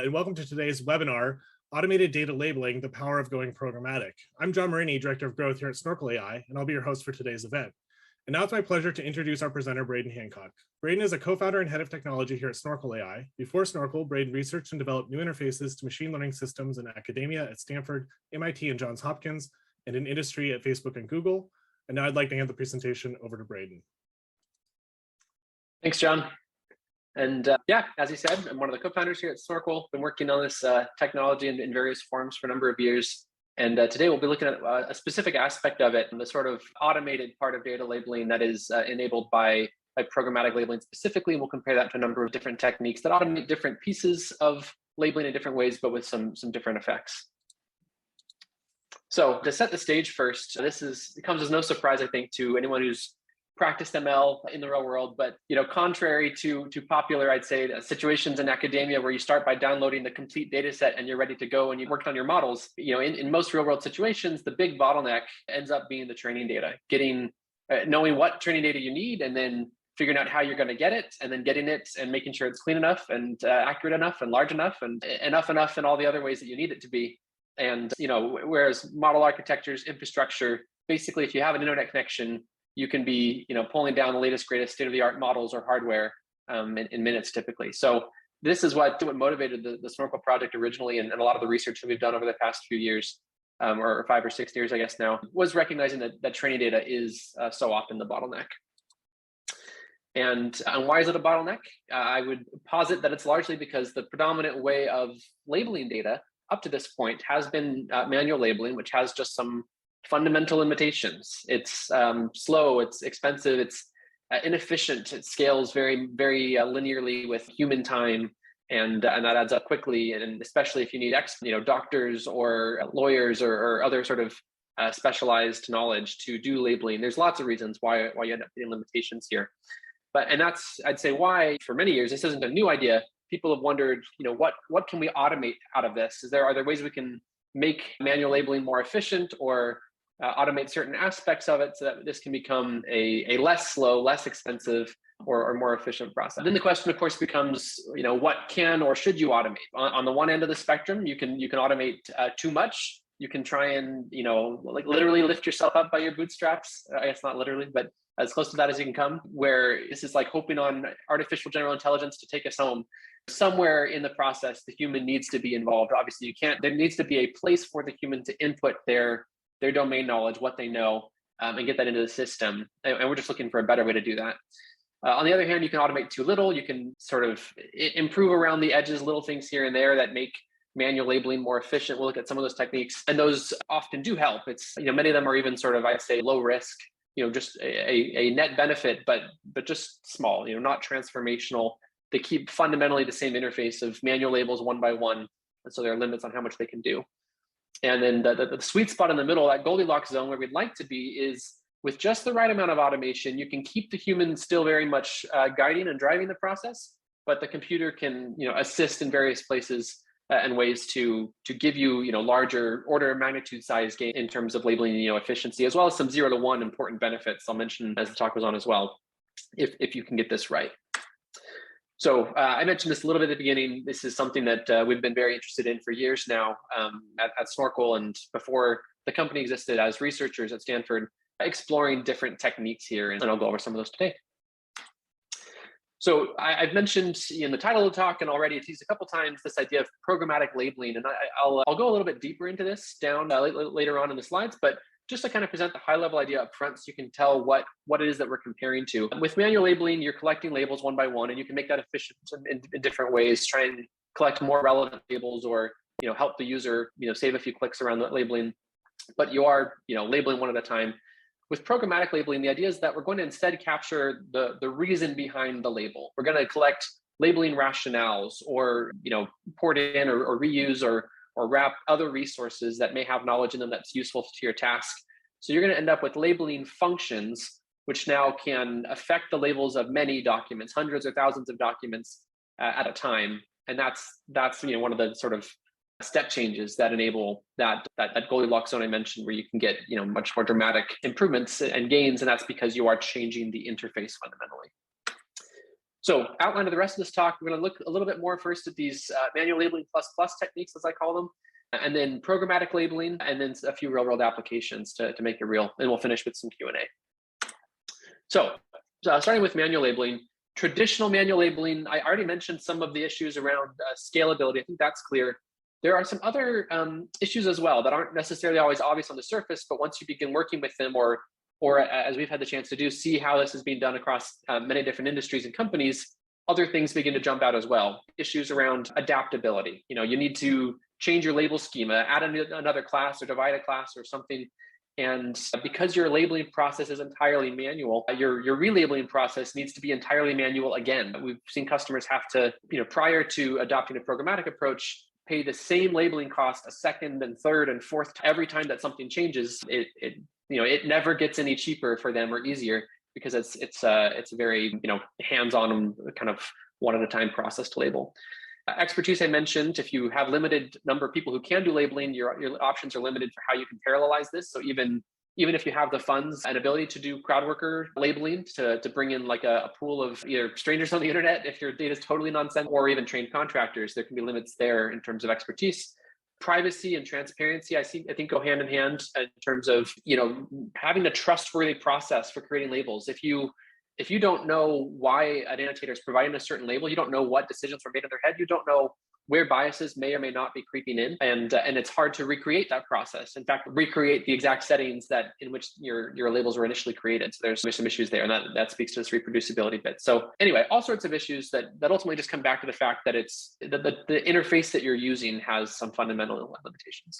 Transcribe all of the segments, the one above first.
And welcome to today's webinar, Automated Data Labeling, the Power of Going Programmatic. I'm John Marini, Director of Growth here at Snorkel AI, and I'll be your host for today's event. And now it's my pleasure to introduce our presenter, Braden Hancock. Braden is a co-founder and head of technology here at Snorkel AI. Before Snorkel, Braden researched and developed new interfaces to machine learning systems in academia at Stanford, MIT, and Johns Hopkins, and in industry at Facebook and Google. And now I'd like to hand the presentation over to Braden. Thanks, John. And yeah, as you said, I'm one of the co-founders here at Snorkel. Been working on this technology in various forms for a number of years. And today we'll be looking at a specific aspect of it, and the sort of automated part of data labeling that is enabled by programmatic labeling specifically. And we'll compare that to a number of different techniques that automate different pieces of labeling in different ways, but with some different effects. So to set the stage first, it comes as no surprise, I think, to anyone who's practiced ML in the real world, but contrary to popular, I'd say, situations in academia where you start by downloading the complete data set and you're ready to go and you've worked on your models, in most real world situations, the big bottleneck ends up being the training data, knowing what training data you need, and then figuring out how you're going to get it, and then getting it and making sure it's clean enough and accurate enough and large enough and enough in all the other ways that you need it to be. And whereas model architectures, infrastructure, basically, if you have an internet connection, you can be, pulling down the latest, greatest state-of-the-art models or hardware in minutes typically. So this is what motivated the Snorkel project originally, and a lot of the research that we've done over the past few years, or 5 or 6 years, I guess now, was recognizing that training data is so often the bottleneck. And why is it a bottleneck? I would posit that it's largely because the predominant way of labeling data up to this point has been manual labeling, which has just some fundamental limitations. It's slow, it's expensive, it's inefficient, it scales very, very linearly with human time, and that adds up quickly, and especially if you need doctors or lawyers or other sort of specialized knowledge to do labeling. There's lots of reasons why you end up getting limitations here. And that's, I'd say, why for many years, this isn't a new idea. People have wondered, what can we automate out of this? Are there ways we can make manual labeling more efficient, or automate certain aspects of it so that this can become a less slow, less expensive, or more efficient process? Then the question, of course, becomes, what can or should you automate? On the one end of the spectrum, you can automate too much. You can try and literally lift yourself up by your bootstraps. I guess not literally, but as close to that as you can come. Where this is like hoping on artificial general intelligence to take us home. Somewhere in the process, the human needs to be involved. Obviously, there needs to be a place for the human to input their domain knowledge, what they know, and get that into the system. And we're just looking for a better way to do that. On the other hand, you can automate too little. You can sort of improve around the edges, little things here and there that make manual labeling more efficient. We'll look at some of those techniques, and those often do help. It's, many of them are even sort of, I'd say, low risk, just a net benefit, but just small, not transformational. They keep fundamentally the same interface of manual labels one by one. And so there are limits on how much they can do. And then the sweet spot in the middle, that Goldilocks zone where we'd like to be, is with just the right amount of automation, you can keep the human still very much guiding and driving the process, but the computer can assist in various places and ways to give you larger order of magnitude size gain in terms of labeling efficiency, as well as some 0 to 1 important benefits I'll mention as the talk goes on as well, if you can get this right. So I mentioned this a little bit at the beginning. This is something that we've been very interested in for years now at Snorkel, and before the company existed, as researchers at Stanford, exploring different techniques here, and I'll go over some of those today. So I've mentioned in the title of the talk, and already teased a couple times, this idea of programmatic labeling, and I'll go a little bit deeper into this down later on in the slides, but just to kind of present the high level idea up front so you can tell what it is that we're comparing to. With manual labeling, you're collecting labels one by one, and you can make that efficient in different ways, try and collect more relevant labels, or help the user save a few clicks around that labeling, but you are labeling one at a time. With programmatic labeling, the idea is that we're going to instead capture the reason behind the label. We're going to collect labeling rationales, or port in or reuse or wrap other resources that may have knowledge in them that's useful to your task. So you're going to end up with labeling functions, which now can affect the labels of many documents, hundreds or thousands of documents at a time. And that's one of the sort of step changes that enable that Goldilocks zone I mentioned, where you can get much more dramatic improvements and gains, and that's because you are changing the interface fundamentally. So outline of the rest of this talk, we're going to look a little bit more first at these manual labeling plus techniques, as I call them, and then programmatic labeling, and then a few real world applications to make it real. And we'll finish with some Q&A. So starting with manual labeling, traditional manual labeling, I already mentioned some of the issues around scalability. I think that's clear. There are some other issues as well that aren't necessarily always obvious on the surface, but once you begin working with them, or as we've had the chance to do, see how this is being done across many different industries and companies, other things begin to jump out as well. Issues around adaptability. You need to change your label schema, add another class or divide a class or something. And because your labeling process is entirely manual, your relabeling process needs to be entirely manual again. We've seen customers have to, prior to adopting a programmatic approach, pay the same labeling cost a second and third and fourth every time that something changes. It never gets any cheaper for them or easier, because it's a very hands-on kind of one at a time process to label. Expertise I mentioned. If you have limited number of people who can do labeling, your options are limited for how you can parallelize this. So even if you have the funds and ability to do crowd worker labeling, to bring in like a pool of either strangers on the internet, if your data is totally nonsense, or even trained contractors, there can be limits there in terms of expertise. Privacy and transparency, I think go hand in hand in terms of having a trustworthy process for creating labels. If you don't know why an annotator is providing a certain label, you don't know what decisions were made in their head, you don't know where biases may or may not be creeping in, and it's hard to recreate that process. In fact, recreate the exact settings in which your labels were initially created. So there's some issues there, and that speaks to this reproducibility bit. So anyway, all sorts of issues that ultimately just come back to the fact that the interface that you're using has some fundamental limitations.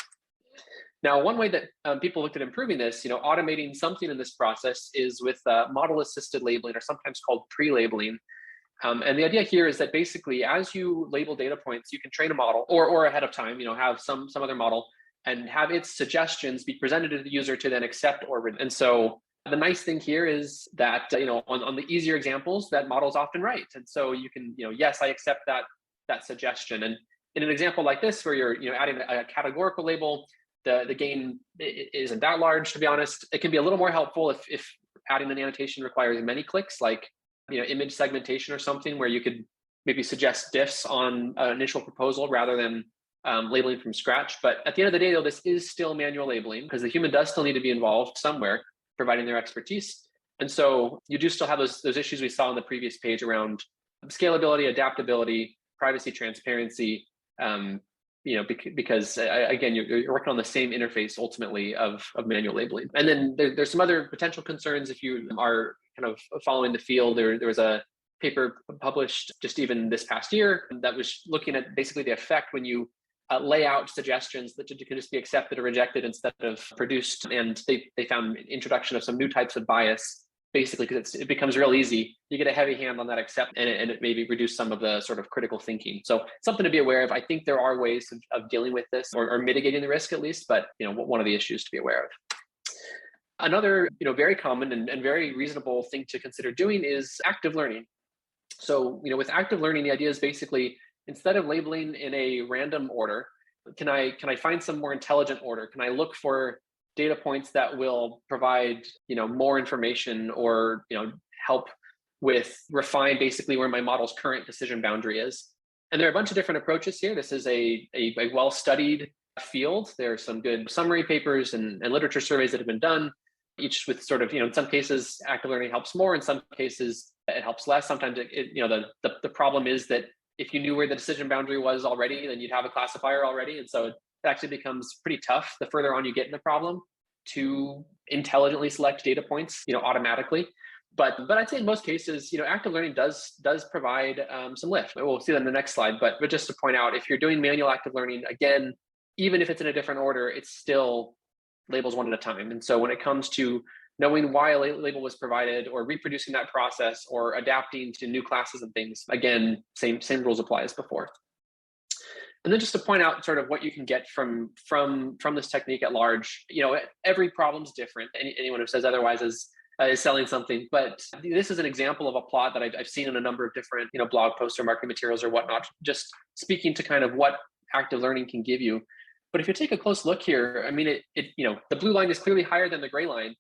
Now, one way that people looked at improving this, automating something in this process, is with model-assisted labeling, or sometimes called pre-labeling. And the idea here is that basically, as you label data points, you can train a model, or ahead of time, have some other model, and have its suggestions be presented to the user to then accept or reject. And so the nice thing here is that on the easier examples, that model's often right, and so you can yes, I accept that suggestion. And in an example like this, where you're adding a categorical label, the gain isn't that large, to be honest. It can be a little more helpful if adding an annotation requires many clicks, like image segmentation or something, where you could maybe suggest diffs on an initial proposal rather than labeling from scratch. But at the end of the day, though, this is still manual labeling, because the human does still need to be involved somewhere, providing their expertise. And so you do still have those issues we saw on the previous page around scalability, adaptability, privacy, transparency, because again, you're working on the same interface ultimately of manual labeling. And then there's some other potential concerns if you are kind of following the field. There was a paper published just even this past year that was looking at basically the effect when you lay out suggestions that can just be accepted or rejected instead of produced. And they found introduction of some new types of bias, basically because it becomes real easy. You get a heavy hand on that accept, and it maybe reduce some of the sort of critical thinking. So something to be aware of. I think there are ways of dealing with this, or mitigating the risk at least, but one of the issues to be aware of. Another very common and very reasonable thing to consider doing is active learning. So with active learning, the idea is basically, instead of labeling in a random order, can I find some more intelligent order? Can I look for data points that will provide more information, or help with refine basically where my model's current decision boundary is? And there are a bunch of different approaches here. This is a well-studied field. There are some good summary papers and literature surveys that have been done, each with sort of in some cases active learning helps more, in some cases it helps less. Sometimes the problem is that if you knew where the decision boundary was already, then you'd have a classifier already. And so it actually becomes pretty tough the further on you get in the problem to intelligently select data points, automatically. But I'd say in most cases, active learning does provide some lift. We'll see that in the next slide. But just to point out, if you're doing manual active learning, again, even if it's in a different order, it's still labels one at a time. And so when it comes to knowing why a label was provided, or reproducing that process, or adapting to new classes and things, again, same rules apply as before. And then just to point out sort of what you can get from this technique at large, every problem's different. Anyone who says otherwise is selling something. But this is an example of a plot that I've seen in a number of different blog posts or marketing materials or whatnot, just speaking to kind of what active learning can give you. But if you take a close look here, I mean, the blue line is clearly higher than the gray line,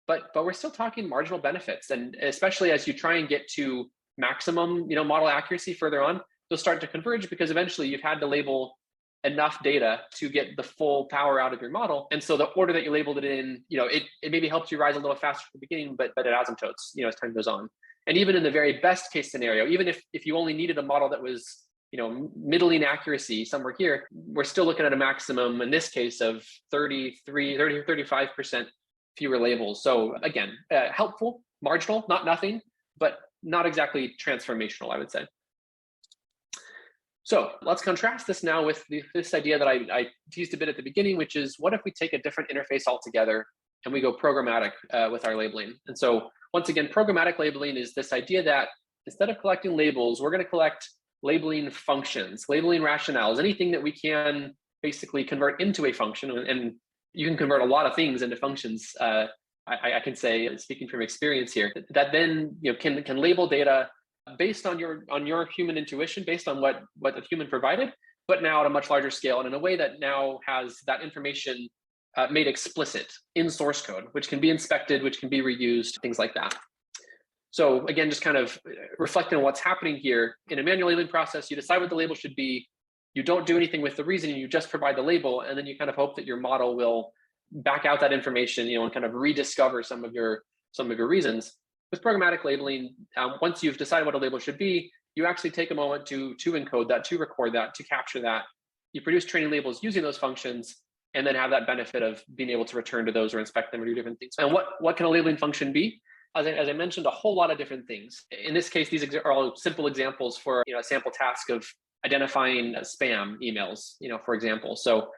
but we're still talking marginal benefits. And especially as you try and get to maximum, model accuracy further on, they'll start to converge because eventually you've had to label enough data to get the full power out of your model. And so the order that you labeled it in, it maybe helps you rise a little faster at the beginning, but it asymptotes, as time goes on. And even in the very best case scenario, even if you only needed a model that was, middling accuracy somewhere here, we're still looking at a maximum in this case of 35% fewer labels. So again, helpful, marginal, not nothing, but not exactly transformational, I would say. So let's contrast this now with this idea that I teased a bit at the beginning, which is what if we take a different interface altogether and we go programmatic with our labeling? And so once again, programmatic labeling is this idea that instead of collecting labels, we're going to collect labeling functions, labeling rationales, anything that we can basically convert into a function. And you can convert a lot of things into functions. I can say, speaking from experience here, that then can label data based on your human intuition, based on what the human provided, but now at a much larger scale and in a way that now has that information made explicit in source code, which can be inspected, which can be reused, things like that. So again, just kind of reflecting on what's happening here. In a manual labeling process, you decide what the label should be. You don't do anything with the reasoning, you just provide the label, and then you kind of hope that your model will back out that information, and kind of rediscover some of your reasons. With programmatic labeling, once you've decided what a label should be, you actually take a moment to encode that, to record that, to capture that. You produce training labels using those functions, and then have that benefit of being able to return to those or inspect them or do different things. And what can a labeling function be? As I mentioned, a whole lot of different things. In this case, these are all simple examples for a sample task of identifying spam emails, for example. So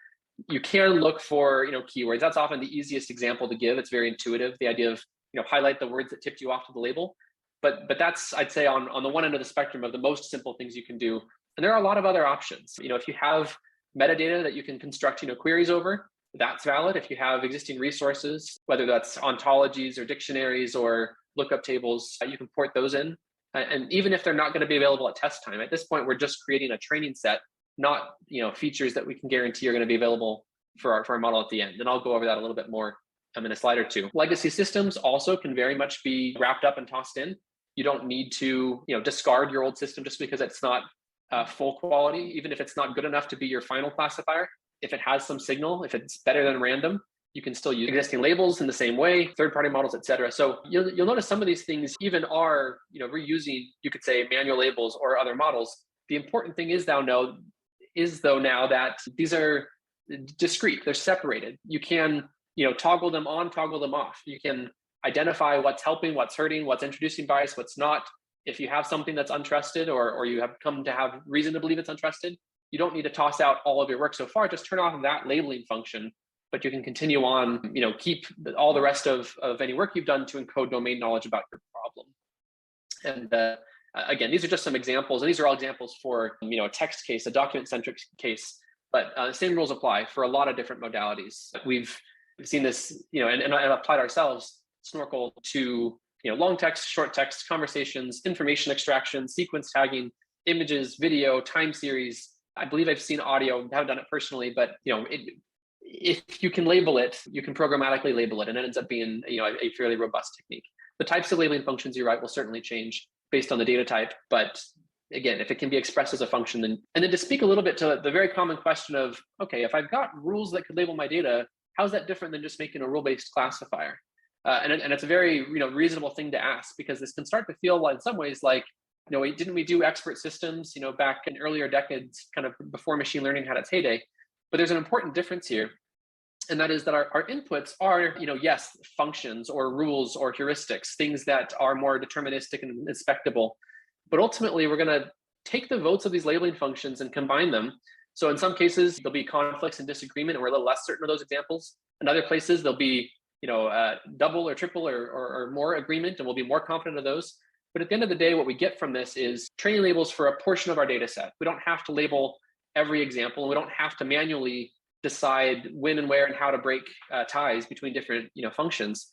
you can look for keywords. That's often the easiest example to give. It's very intuitive. The idea of highlight the words that tipped you off to the label. But that's, I'd say, on the one end of the spectrum of the most simple things you can do. And there are a lot of other options. If you have metadata that you can construct queries over, that's valid. If you have existing resources, whether that's ontologies or dictionaries or lookup tables, you can port those in. And even if they're not going to be available at test time, at this point, we're just creating a training set, not features that we can guarantee are going to be available for our model at the end. And I'll go over that a little bit more in a slide or two. Legacy systems also can very much be wrapped up and tossed in. You don't need to discard your old system just because it's not full quality, even if it's not good enough to be your final classifier. If it has some signal, if it's better than random, you can still use existing labels in the same way, third-party models, et cetera. So you'll notice some of these things even are reusing, you could say, manual labels or other models. The important thing is though now that these are discrete, they're separated. You can toggle them on, toggle them off. You can identify what's helping, what's hurting, what's introducing bias, what's not. If you have something that's untrusted or you have come to have reason to believe it's untrusted, you don't need to toss out all of your work so far. Just turn off that labeling function, but you can continue on, keep all the rest of any work you've done to encode domain knowledge about your problem. And again, these are just some examples, and these are all examples for a text case, a document-centric case, but same rules apply for a lot of different modalities. We've seen this, and applied ourselves, Snorkel, to long text, short text, conversations, information extraction, sequence tagging, images, video, time series. I believe I've seen audio. I haven't done it personally, but if you can label it, you can programmatically label it, and it ends up being a fairly robust technique. The types of labeling functions you're right will certainly change based on the data type, but again, if it can be expressed as a function, then to speak a little bit to the very common question of, okay, if I've got rules that could label my data, how's that different than just making a rule-based classifier? And it's a very reasonable thing to ask, because this can start to feel in some ways like, didn't we do expert systems back in earlier decades, kind of before machine learning had its heyday? But there's an important difference here, and that is that our inputs are yes, functions or rules or heuristics, things that are more deterministic and inspectable. But ultimately, we're going to take the votes of these labeling functions and combine them. So in some cases, there'll be conflicts and disagreement, and we're a little less certain of those examples. In other places, there'll be double or triple or more agreement, and we'll be more confident of those. But at the end of the day, what we get from this is training labels for a portion of our data set. We don't have to label every example, and we don't have to manually decide when and where and how to break ties between different functions.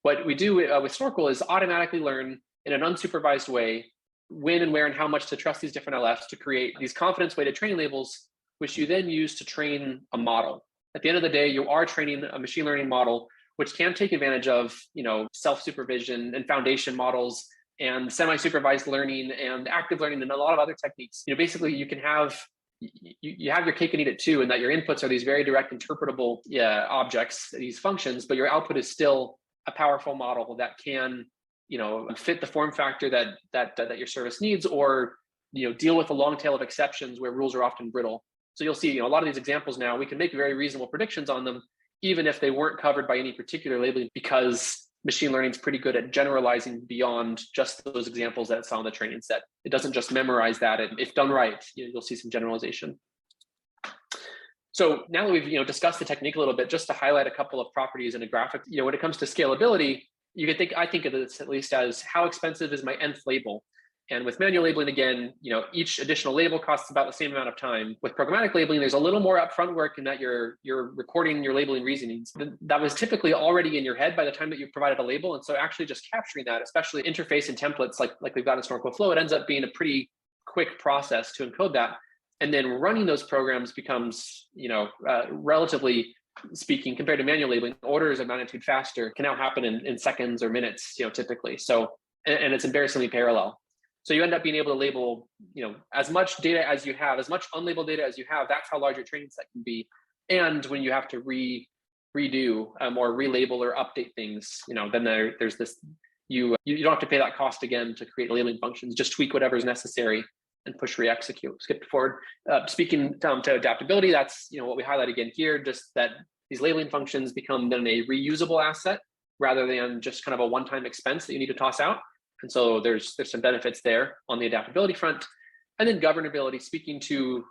What we do with Snorkel is automatically learn in an unsupervised way when and where and how much to trust these different LFs to create these confidence-weighted training labels, which you then use to train a model. At the end of the day, you are training a machine learning model, which can take advantage of self-supervision and foundation models and semi-supervised learning and active learning and a lot of other techniques. Basically you can have you have your cake and eat it too, and that your inputs are these very direct interpretable objects, these functions, but your output is still a powerful model that can fit the form factor that your service needs, or deal with a long tail of exceptions where rules are often brittle. So you'll see a lot of these examples now, we can make very reasonable predictions on them, even if they weren't covered by any particular labeling, because machine learning is pretty good at generalizing beyond just those examples that it saw on the training set. It doesn't just memorize that, and if done right, you'll see some generalization. So now that we've discussed the technique a little bit, just to highlight a couple of properties in a graphic, when it comes to scalability, I think of this at least as how expensive is my nth label. And with manual labeling, again, each additional label costs about the same amount of time. With programmatic labeling, there's a little more upfront work in that you're recording your labeling reasonings. That was typically already in your head by the time that you provided a label. And so actually just capturing that, especially interface and templates like we've got in Snorkel Flow, it ends up being a pretty quick process to encode that. And then running those programs becomes, relatively speaking, compared to manual labeling, orders of magnitude faster, can now happen in seconds or minutes, typically. So, and it's embarrassingly parallel. So you end up being able to label, as much data as you have, as much unlabeled data as you have. That's how large your training set can be. And when you have to redo or relabel or update things, then there's this, you don't have to pay that cost again to create labeling functions. Just tweak whatever's necessary and push re-execute. Skip forward. Speaking to adaptability, that's what we highlight again here, just that these labeling functions become then a reusable asset rather than just kind of a one-time expense that you need to toss out. And so there's some benefits there on the adaptability front. And then governability, speaking to,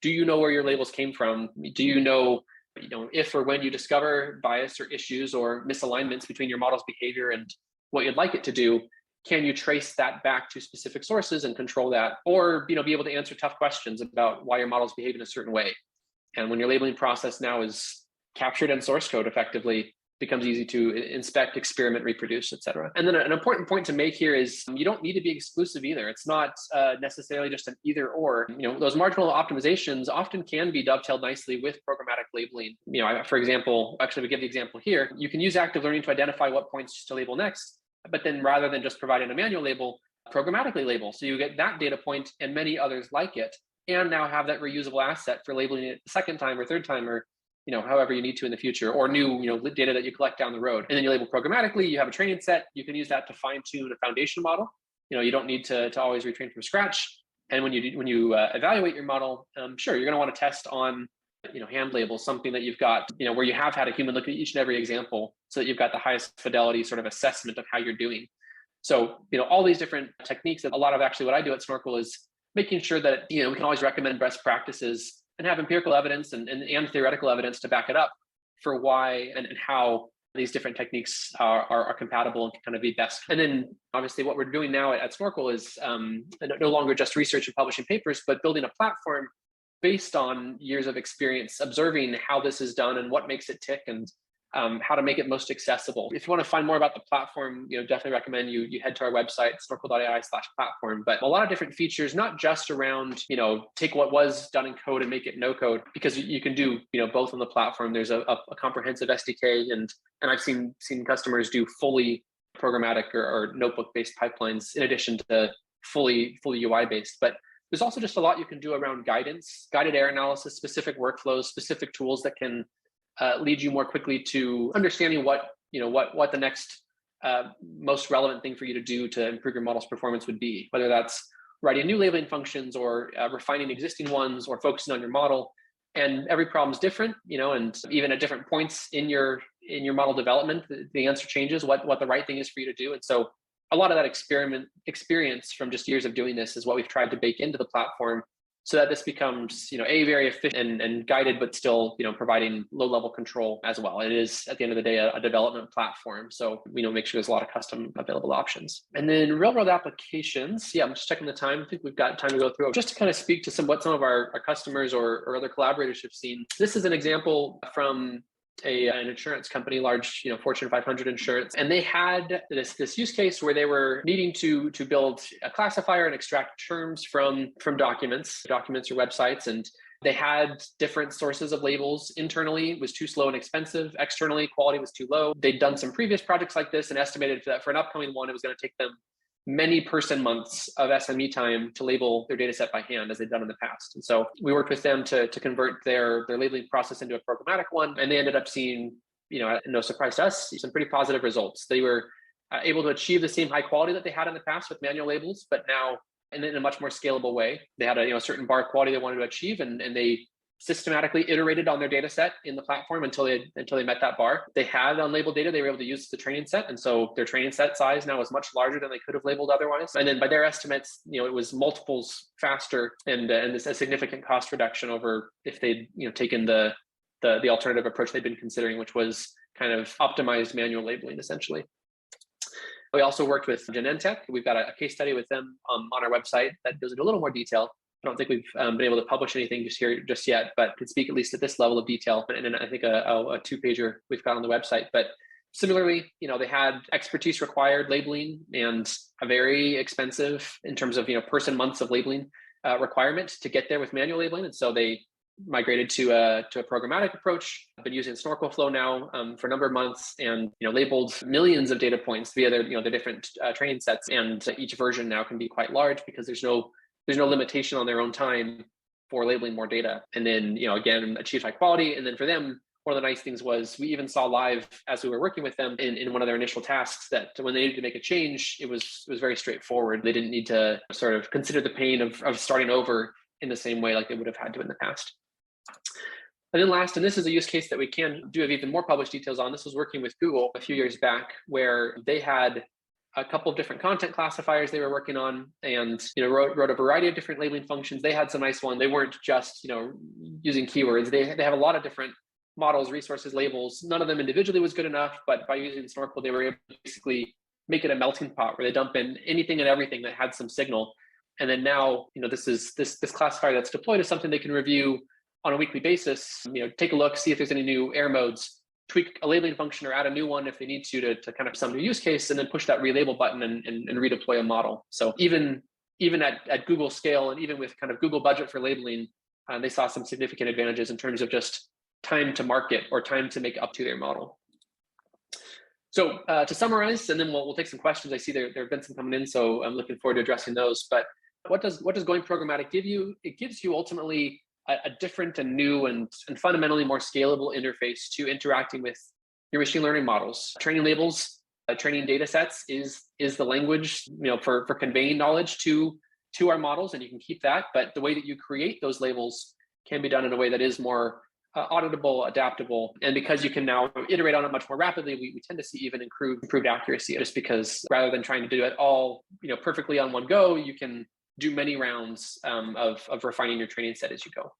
do you know where your labels came from? Do you know, if or when you discover bias or issues or misalignments between your model's behavior and what you'd like it to do, can you trace that back to specific sources and control that? Or, be able to answer tough questions about why your model's behave in a certain way. And when your labeling process now is captured in source code effectively, becomes easy to inspect, experiment, reproduce, et cetera. And then an important point to make here is you don't need to be exclusive either. It's not necessarily just an either or. Those marginal optimizations often can be dovetailed nicely with programmatic labeling. For example, actually we give the example here, you can use active learning to identify what points to label next, but then rather than just providing a manual label, programmatically label. So you get that data point and many others like it, and now have that reusable asset for labeling it the second time or third time, or however you need to in the future, or new, data that you collect down the road. And then you label programmatically, you have a training set, you can use that to fine tune a foundation model. You don't need to always retrain from scratch. And when you evaluate your model, sure, you're gonna wanna test on, hand labels, something that you've got, where you have had a human look at each and every example so that you've got the highest fidelity sort of assessment of how you're doing. So, all these different techniques, that a lot of actually what I do at Snorkel is making sure that, we can always recommend best practices and have empirical evidence and theoretical evidence to back it up for why and how these different techniques are compatible and can kind of be best. And then obviously what we're doing now at Snorkel is no longer just research and publishing papers, but building a platform based on years of experience, observing how this is done and what makes it tick, and how to make it most accessible. If you want to find more about the platform, definitely recommend you head to our website, snorkel.ai/platform. But a lot of different features, not just around, take what was done in code and make it no code, because you can do, both on the platform. There's a comprehensive SDK, and I've seen customers do fully programmatic or notebook-based pipelines in addition to fully UI-based. But there's also just a lot you can do around guidance, guided error analysis, specific workflows, specific tools that can lead you more quickly to understanding what the next most relevant thing for you to do to improve your model's performance would be, whether that's writing new labeling functions or refining existing ones or focusing on your model. And every problem is different, and even at different points in your model development, the answer changes what the right thing is for you to do. And so a lot of that experience from just years of doing this is what we've tried to bake into the platform, so that this becomes, very efficient and guided, but still, providing low-level control as well. It is, at the end of the day, a development platform. So, make sure there's a lot of custom available options. And then real-world applications. Yeah, I'm just checking the time. I think we've got time to go through. Just to kind of speak to what some of our customers or other collaborators have seen. This is an example from an insurance company, large, Fortune 500 insurance, and they had this use case where they were needing to build a classifier and extract terms from documents or websites, and they had different sources of labels. Internally, it was too slow and expensive. Externally, quality was too low. They'd done some previous projects like this and estimated that for an upcoming one, it was going to take them many person months of SME time to label their data set by hand as they've done in the past. And so we worked with them to convert their labeling process into a programmatic one. And they ended up seeing, no surprise to us, some pretty positive results. They were able to achieve the same high quality that they had in the past with manual labels, but now in a much more scalable way. They had a certain bar quality they wanted to achieve, and they systematically iterated on their data set in the platform until they met that bar. They had unlabeled data they were able to use the training set, and so their training set size now is much larger than they could have labeled otherwise. And then by their estimates, it was multiples faster, and this a significant cost reduction over if they'd taken the alternative approach they'd been considering, which was kind of optimized manual labeling essentially. We also worked with Genentech. We've got a case study with them on our website that goes into a little more detail. I don't think we've been able to publish anything just yet, but could speak at least at this level of detail. And then I think a two-pager we've got on the website. But similarly, they had expertise required labeling and a very expensive in terms of person months of labeling requirement to get there with manual labeling. And so they migrated to a programmatic approach. I've been using Snorkel Flow now for a number of months, and labeled millions of data points via their different training sets. And each version now can be quite large because there's no limitation on their own time for labeling more data. And then again, achieve high quality. And then for them, one of the nice things was we even saw live as we were working with them in one of their initial tasks that when they needed to make a change, it was very straightforward. They didn't need to sort of consider the pain of starting over in the same way like they would have had to in the past. And then last, and this is a use case that we can do have even more published details on. This was working with Google a few years back, where they had a couple of different content classifiers they were working on, and wrote a variety of different labeling functions. They had some nice one. They weren't just using keywords. They have a lot of different models, resources, labels. None of them individually was good enough, but by using Snorkel, they were able to basically make it a melting pot where they dump in anything and everything that had some signal. And then now, this classifier that's deployed is something they can review on a weekly basis. Take a look, see if there's any new error modes, tweak a labeling function or add a new one if they need to kind of some new use case, and then push that relabel button and redeploy a model. So even at Google scale, and even with kind of Google budget for labeling, they saw some significant advantages in terms of just time to market or time to make up to their model. So to summarize, and then we'll take some questions. I see there have been some coming in, so I'm looking forward to addressing those. But what does going programmatic give you? It gives you ultimately a different and new and fundamentally more scalable interface to interacting with your machine learning models. Training labels, training data sets is the language for conveying knowledge to our models, and you can keep that. But the way that you create those labels can be done in a way that is more auditable, adaptable. And because you can now iterate on it much more rapidly, we tend to see even improved accuracy, just because rather than trying to do it all perfectly on one go, you can do many rounds of refining your training set as you go.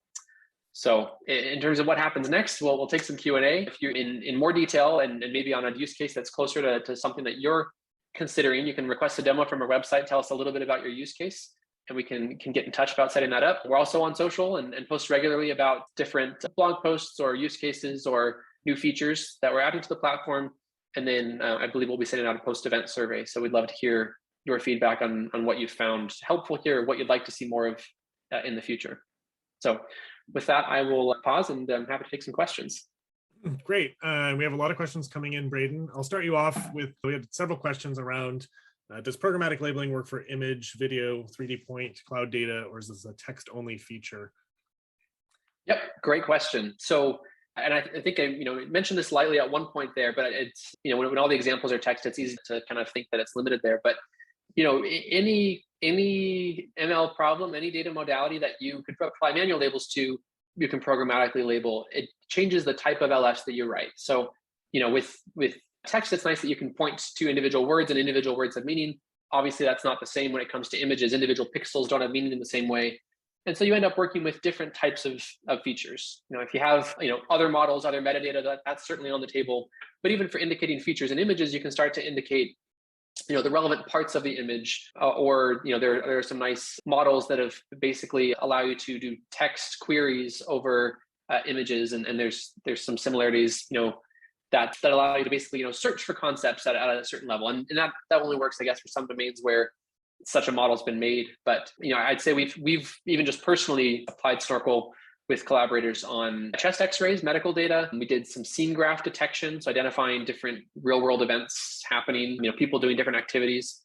So in terms of what happens next, we'll take some Q&A. If you're in more detail and maybe on a use case that's closer to something that you're considering, you can request a demo from our website, tell us a little bit about your use case, and we can get in touch about setting that up. We're also on social and post regularly about different blog posts or use cases or new features that we're adding to the platform. And then I believe we'll be sending out a post-event survey. So we'd love to hear your feedback on what you found helpful here, or what you'd like to see more of in the future. So with that, I will pause, and I'm happy to take some questions. Great. We have a lot of questions coming in, Braden. I'll start you off with, we had several questions around, does programmatic labeling work for image, video, 3D point, cloud data, or is this a text-only feature? Yep, great question. So, and I think I mentioned this lightly at one point there, but it's, when all the examples are text, it's easy to kind of think that it's limited there. But any ML problem, any data modality that you could apply manual labels to, you can programmatically label. It changes the type of LS that you write. So, with text, it's nice that you can point to individual words, and individual words have meaning. Obviously, that's not the same when it comes to images. Individual pixels don't have meaning in the same way. And so you end up working with different types of features. If you have other models, other metadata, that's certainly on the table. But even for indicating features in images, you can start to indicate the relevant parts of the image, or there are some nice models that have basically allow you to do text queries over images, and there's some similarities that allow you to basically search for concepts at a certain level, and that only works, I guess, for some domains where such a model's been made. But I'd say we've even just personally applied Snorkel with collaborators on chest x-rays, medical data. We did some scene graph detection, so identifying different real world events happening, people doing different activities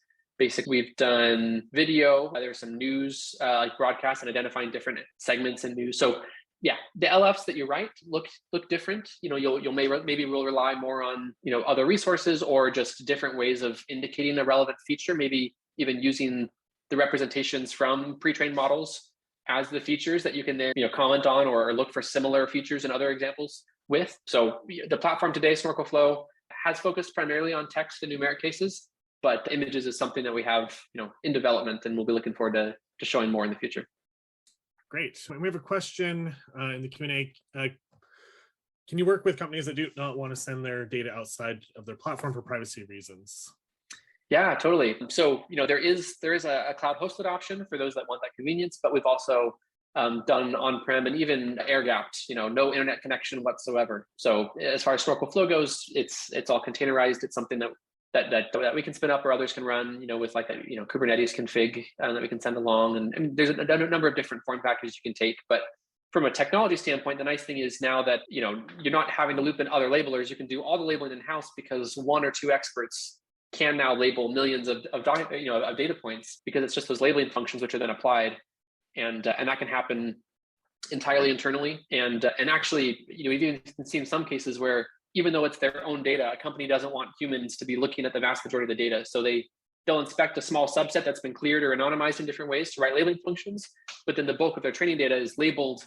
We've done video. There's some news like broadcasts and identifying different segments in news. So yeah, the LFs that you write look different. Maybe we'll rely more on other resources or just different ways of indicating a relevant feature. Maybe even using the representations from pre-trained models as the features that you can then comment on or look for similar features in other examples with. So the platform today, Snorkel Flow, has focused primarily on text and numeric cases, but images is something that we have in development, and we'll be looking forward to showing more in the future. Great. We have a question in the Q&A. Can you work with companies that do not want to send their data outside of their platform for privacy reasons? Yeah, totally. So there is a cloud hosted option for those that want that convenience, but we've also done on-prem and even air-gapped, no internet connection whatsoever. So as far as Snorkel Flow goes, it's all containerized. It's something that we can spin up or others can run, with like a Kubernetes config that we can send along. And there's a number of different form factors you can take. But from a technology standpoint, the nice thing is now that you're not having to loop in other labelers. You can do all the labeling in-house because one or two experts can now label millions of data points, because it's just those labeling functions which are then applied, and that can happen entirely internally. And actually, we've even seen some cases where even though it's their own data, a company doesn't want humans to be looking at the vast majority of the data, so they'll inspect a small subset that's been cleared or anonymized in different ways to write labeling functions, but then the bulk of their training data is labeled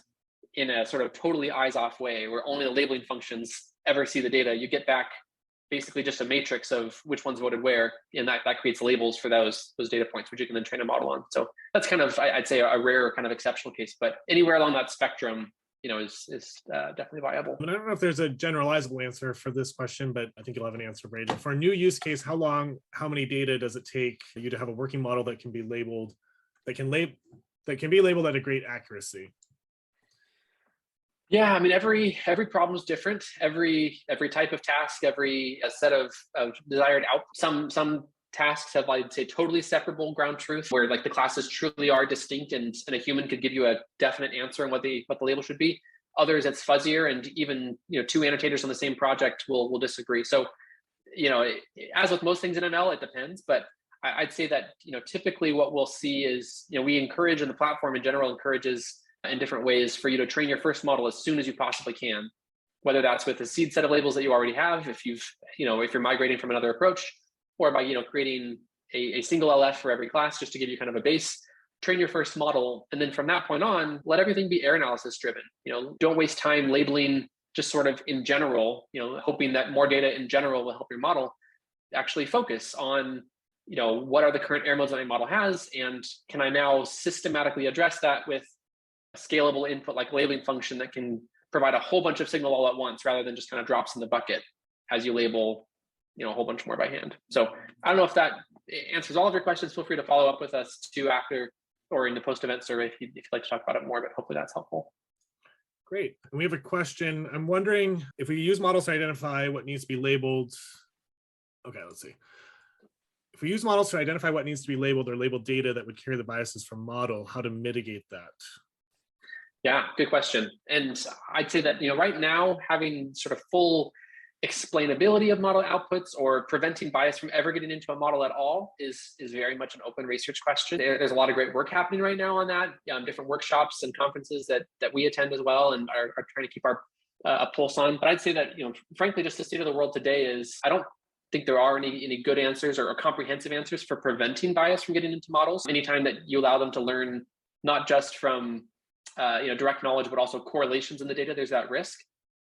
in a sort of totally eyes-off way, where only the labeling functions ever see the data. You get back basically just a matrix of which ones voted where, and that creates labels for those data points, which you can then train a model on. So that's kind of, I'd say, a rare kind of exceptional case, but anywhere along that spectrum, is definitely viable. I don't know if there's a generalizable answer for this question, but I think you'll have an answer, Braden. For a new use case, how many data does it take for you to have a working model that can be labeled, that can be labeled at a great accuracy? Yeah, I mean, every problem is different. Every type of task, every set of desired output. Some tasks have, I'd say, totally separable ground truth, where like the classes truly are distinct, and a human could give you a definite answer on what the label should be. Others, it's fuzzier, and even two annotators on the same project will disagree. So, as with most things in ML, it depends. But I'd say that typically what we'll see is we encourage, and the platform in general encourages in different ways for you to train your first model as soon as you possibly can, whether that's with a seed set of labels that you already have, if you're migrating from another approach, or by creating a single LF for every class just to give you kind of a base. Train your first model, and then from that point on, let everything be error analysis driven. Don't waste time labeling just sort of in general, hoping that more data in general will help your model. Actually focus on what are the current error modes that my model has, and can I now systematically address that with a scalable input like labeling function that can provide a whole bunch of signal all at once, rather than just kind of drops in the bucket as you label a whole bunch more by hand. So I don't know if that answers all of your questions. Feel free to follow up with us too after or in the post-event survey if you'd like to talk about it more, but hopefully that's helpful. Great. And we have a question. I'm wondering if we use models to identify what needs to be labeled. Okay, let's see. If we use models to identify what needs to be labeled or labeled data that would carry the biases from model, how to mitigate that? Yeah, good question. And I'd say that, right now, having sort of full explainability of model outputs or preventing bias from ever getting into a model at all is very much an open research question. There's a lot of great work happening right now on that, different workshops and conferences that we attend as well and are trying to keep our a pulse on. But I'd say that, frankly, just the state of the world today is, I don't think there are any good answers or comprehensive answers for preventing bias from getting into models. Anytime that you allow them to learn not just from direct knowledge, but also correlations in the data, there's that risk.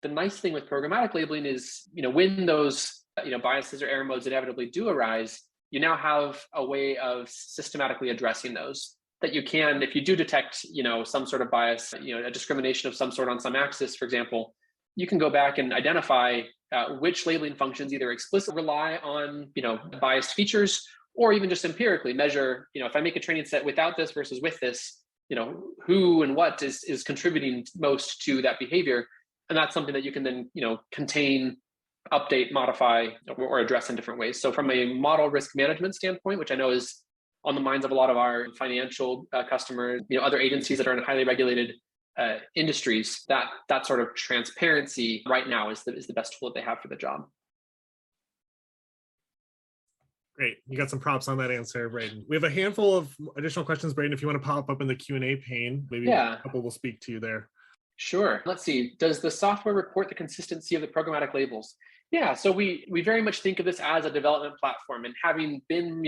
The nice thing with programmatic labeling is, when those biases or error modes inevitably do arise, you now have a way of systematically addressing those. That you can, if you do detect, some sort of bias, a discrimination of some sort on some axis, for example, you can go back and identify which labeling functions either explicitly rely on, biased features, or even just empirically measure, if I make a training set without this versus with this, who and what is contributing most to that behavior. And that's something that you can then, contain, update, modify, or address in different ways. So from a model risk management standpoint, which I know is on the minds of a lot of our financial customers, other agencies that are in highly regulated industries, that sort of transparency right now is the best tool that they have for the job. Great. You got some props on that answer, Braden. We have a handful of additional questions, Braden, if you want to pop up in the Q&A pane, maybe Yeah. a couple will speak to you there. Sure. Let's see. Does the software report the consistency of the programmatic labels? Yeah. So we very much think of this as a development platform, and having been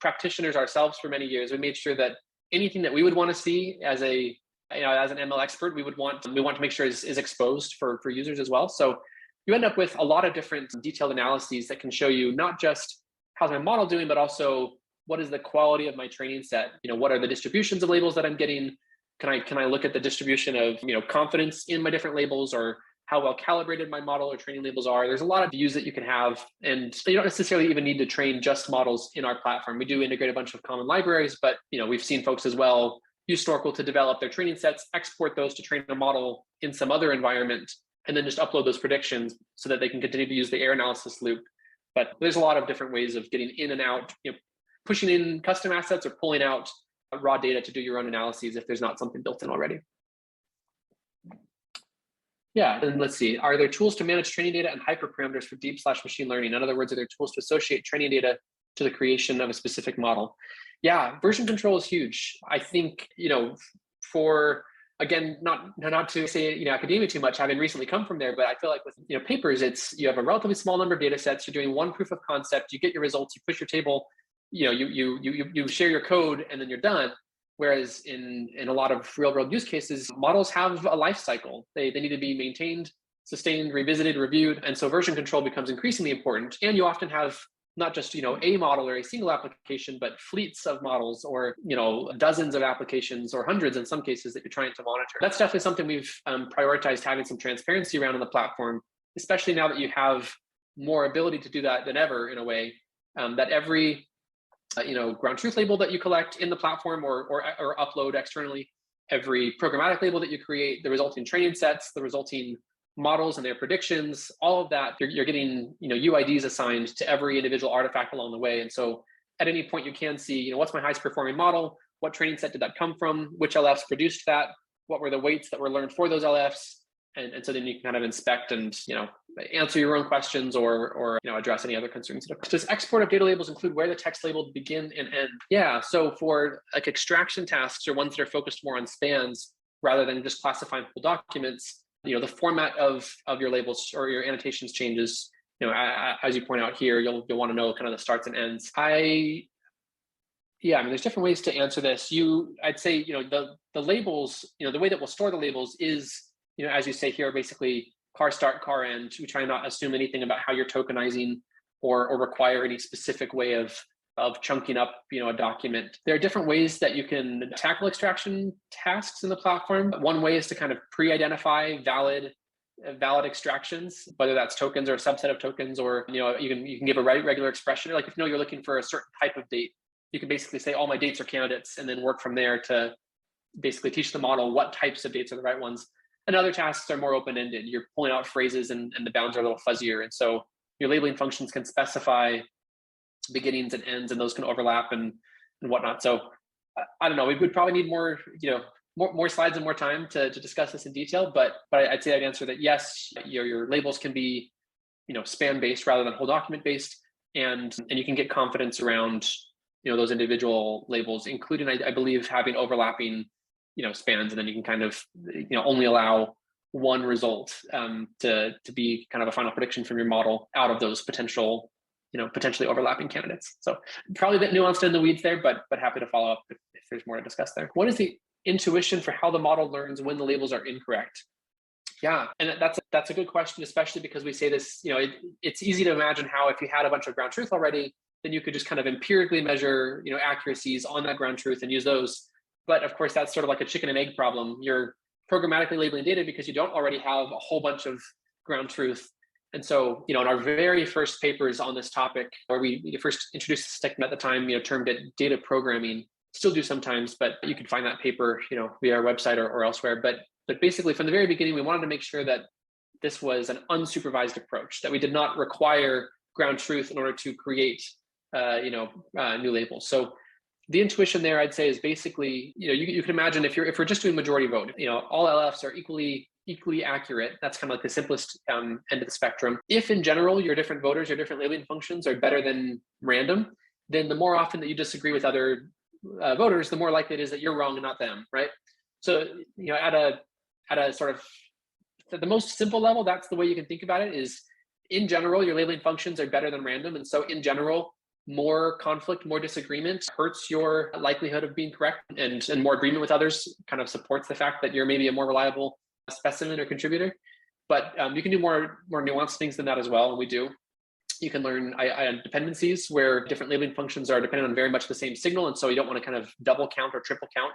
practitioners ourselves for many years, we made sure that anything that we would want to see as a as an ML expert, we want to make sure is exposed for users as well. So you end up with a lot of different detailed analyses that can show you not just how's my model doing, but also what is the quality of my training set. What are the distributions of labels that I'm getting? Can I look at the distribution of confidence in my different labels, or how well calibrated my model or training labels are? There's a lot of views that you can have, and you don't necessarily even need to train just models in our platform. We do integrate a bunch of common libraries, but we've seen folks as well use Snorkel to develop their training sets, export those to train a model in some other environment, and then just upload those predictions so that they can continue to use the error analysis loop. But there's a lot of different ways of getting in and out, pushing in custom assets or pulling out raw data to do your own analyses if there's not something built in already. Yeah, and let's see. Are there tools to manage training data and hyperparameters for deep/machine learning? In other words, are there tools to associate training data to the creation of a specific model? Yeah, version control is huge. I think, for, again, not to say academia too much, having recently come from there, but I feel like with papers, you have a relatively small number of data sets. You're doing one proof of concept. You get your results. You push your table. You share your code, and then you're done. Whereas in a lot of real world use cases, models have a life cycle. They need to be maintained, sustained, revisited, reviewed. And so version control becomes increasingly important. And you often have not just a model or a single application, but fleets of models, or dozens of applications, or hundreds in some cases, that you're trying to monitor. That's definitely something we've prioritized having some transparency around on the platform, especially now that you have more ability to do that than ever, in a way, that every ground truth label that you collect in the platform or upload externally, every programmatic label that you create, the resulting training sets, the resulting models and their predictions, all of that, you're getting UIDs assigned to every individual artifact along the way. And so at any point you can see, what's my highest performing model? What training set did that come from? Which LFs produced that? What were the weights that were learned for those LFs? And so then you can kind of inspect and answer your own questions, or address any other concerns. Does export of data labels include where the text label begin and end? Yeah, so for like extraction tasks, or ones that are focused more on spans rather than just classifying full documents, the format of your labels or your annotations changes. As you point out here, you'll want to know kind of the starts and ends. There's different ways to answer this. I'd say the labels, the way that we'll store the labels is, as you say here, basically car start, car end. We try not assume anything about how you're tokenizing or require any specific way of chunking up, a document. There are different ways that you can tackle extraction tasks in the platform. One way is to kind of pre-identify valid extractions, whether that's tokens or a subset of tokens, or you can give a regular expression. Like if you're looking for a certain type of date, you can basically say all my dates are candidates, and then work from there to basically teach the model what types of dates are the right ones. And other tasks are more open-ended. You're pulling out phrases, and the bounds are a little fuzzier. And so your labeling functions can specify beginnings and ends, and those can overlap and whatnot. So I don't know, we would probably need more slides and more time to discuss this in detail, but I'd say I'd answer that yes, your labels can be span based rather than whole document based, and you can get confidence around those individual labels, including I believe having overlapping spans, and then you can kind of only allow one result to be kind of a final prediction from your model out of those potentially overlapping candidates. So probably a bit nuanced in the weeds there, but happy to follow up if there's more to discuss there. What is the intuition for how the model learns when the labels are incorrect? Yeah, and that's a good question, especially because we say this, it's easy to imagine how if you had a bunch of ground truth already, then you could just kind of empirically measure accuracies on that ground truth and use those. But of course, that's sort of like a chicken and egg problem. You're programmatically labeling data because you don't already have a whole bunch of ground truth. And so, in our very first papers on this topic, where we first introduced this technique at the time, termed it data programming, still do sometimes, but you can find that paper, via our website or elsewhere. But basically, from the very beginning, we wanted to make sure that this was an unsupervised approach, that we did not require ground truth in order to create, new labels. So the intuition there, I'd say, is basically, you can imagine if we're just doing majority vote, all LFs are equally accurate. That's kind of like the simplest end of the spectrum. If in general your different voters, your different labeling functions are better than random, then the more often that you disagree with other voters, the more likely it is that you're wrong and not them, right? So, at a sort of at the most simple level, that's the way you can think about it. Is in general, your labeling functions are better than random, and so in general, more conflict, more disagreement hurts your likelihood of being correct, and more agreement with others kind of supports the fact that you're maybe a more reliable specimen or contributor. But you can do more nuanced things than that as well, and we do. You can learn dependencies where different labeling functions are dependent on very much the same signal, and so you don't want to kind of double count or triple count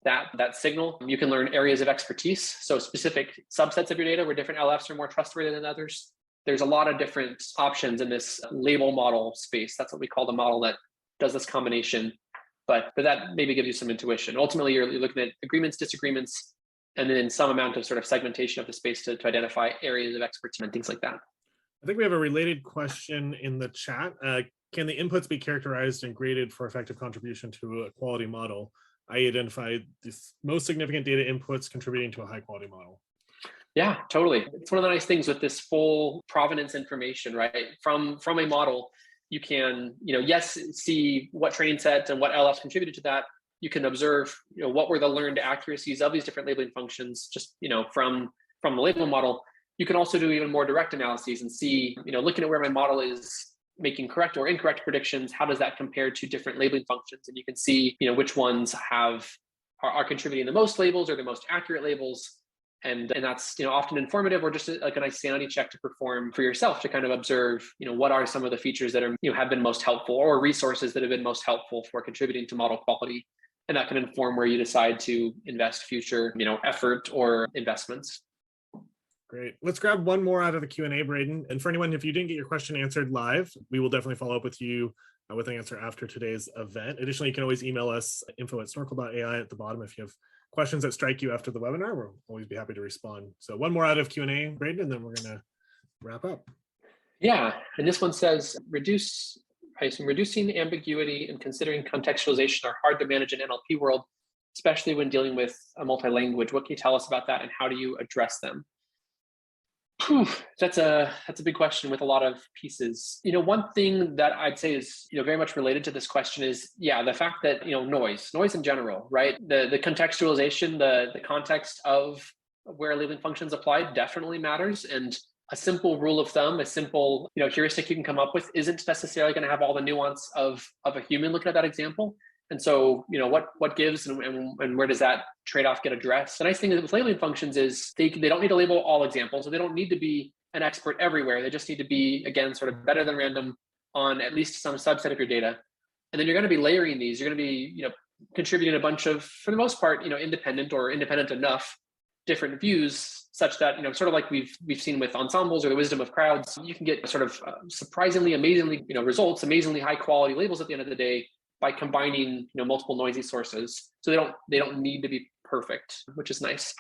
that signal. You can learn areas of expertise, so specific subsets of your data where different LFs are more trustworthy than others. There's a lot of different options in this label model space. That's what we call the model that does this combination. But that maybe gives you some intuition. Ultimately, you're looking at agreements, disagreements, and then some amount of sort of segmentation of the space to identify areas of expertise and things like that. I think we have a related question in the chat. Can the inputs be characterized and graded for effective contribution to a quality model? I identify the most significant data inputs contributing to a high quality model. Yeah, totally. It's one of the nice things with this full provenance information, right? From a model, you can, yes, see what training sets and what LFs contributed to that. You can observe, what were the learned accuracies of these different labeling functions, just, from the label model. You can also do even more direct analyses and see, looking at where my model is making correct or incorrect predictions, how does that compare to different labeling functions? And you can see, which ones are contributing the most labels or the most accurate labels. And that's often informative, or just like a nice sanity check to perform for yourself to kind of observe what are some of the features that are have been most helpful, or resources that have been most helpful for contributing to model quality, and that can inform where you decide to invest future effort or investments. Great. Let's grab one more out of the Q&A, Braden. And for anyone, if you didn't get your question answered live, we will definitely follow up with you with an answer after today's event. Additionally, you can always email us info@snorkel.ai at the bottom if you have questions that strike you after the webinar. We'll always be happy to respond. So one more out of Q&A, Braden, and then we're going to wrap up. Yeah, and this one says, reducing ambiguity and considering contextualization are hard to manage in NLP world, especially when dealing with a multi-language. What can you tell us about that, and how do you address them? That's a big question with a lot of pieces. One thing that I'd say is very much related to this question is the fact that noise in general, right? The contextualization, the context of where labeling functions apply definitely matters, and a simple rule of thumb, a simple heuristic you can come up with isn't necessarily going to have all the nuance of a human looking at that example. And so, what gives and where does that trade-off get addressed? The nice thing with labeling functions is they don't need to label all examples, so they don't need to be an expert everywhere. They just need to be, again, sort of better than random on at least some subset of your data. And then you're going to be layering these. You're going to be, contributing a bunch of, for the most part, independent or independent enough different views, such that sort of like we've seen with ensembles or the wisdom of crowds, you can get sort of surprisingly, amazingly, results, amazingly high quality labels at the end of the day, by combining multiple noisy sources. So they don't need to be perfect, which is nice.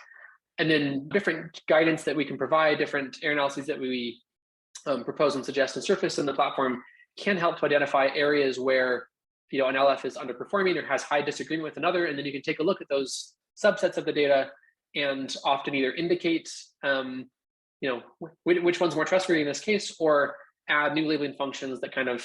And then different guidance that we can provide, different error analyses that we propose and suggest and surface in the platform can help to identify areas where an LF is underperforming or has high disagreement with another. And then you can take a look at those subsets of the data and often either indicate which one's more trustworthy in this case, or add new labeling functions that kind of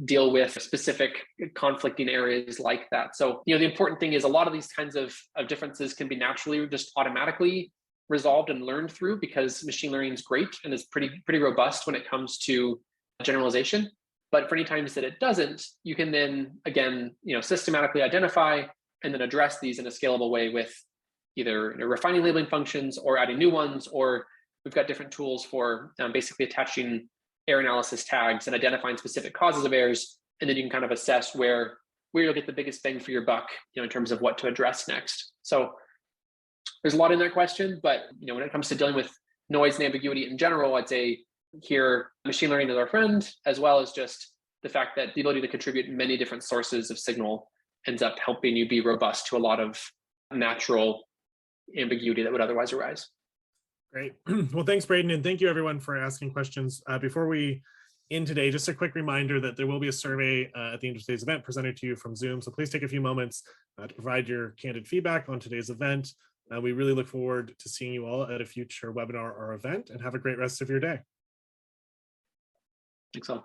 deal with specific conflicting areas like that. So the important thing is a lot of these kinds of differences can be naturally just automatically resolved and learned through, because machine learning is great and is pretty robust when it comes to generalization. But for any times that it doesn't, you can then again systematically identify and then address these in a scalable way with either refining labeling functions or adding new ones, or we've got different tools for basically attaching error analysis tags and identifying specific causes of errors, and then you can kind of assess where you'll get the biggest bang for your buck, in terms of what to address next. So there's a lot in that question, but when it comes to dealing with noise and ambiguity in general, I'd say here machine learning is our friend, as well as just the fact that the ability to contribute many different sources of signal ends up helping you be robust to a lot of natural ambiguity that would otherwise arise. Great. Well, thanks, Braden. And thank you everyone for asking questions. Before we end today, just a quick reminder that there will be a survey at the end of today's event presented to you from Zoom. So please take a few moments to provide your candid feedback on today's event. We really look forward to seeing you all at a future webinar or event, and have a great rest of your day. Thanks all.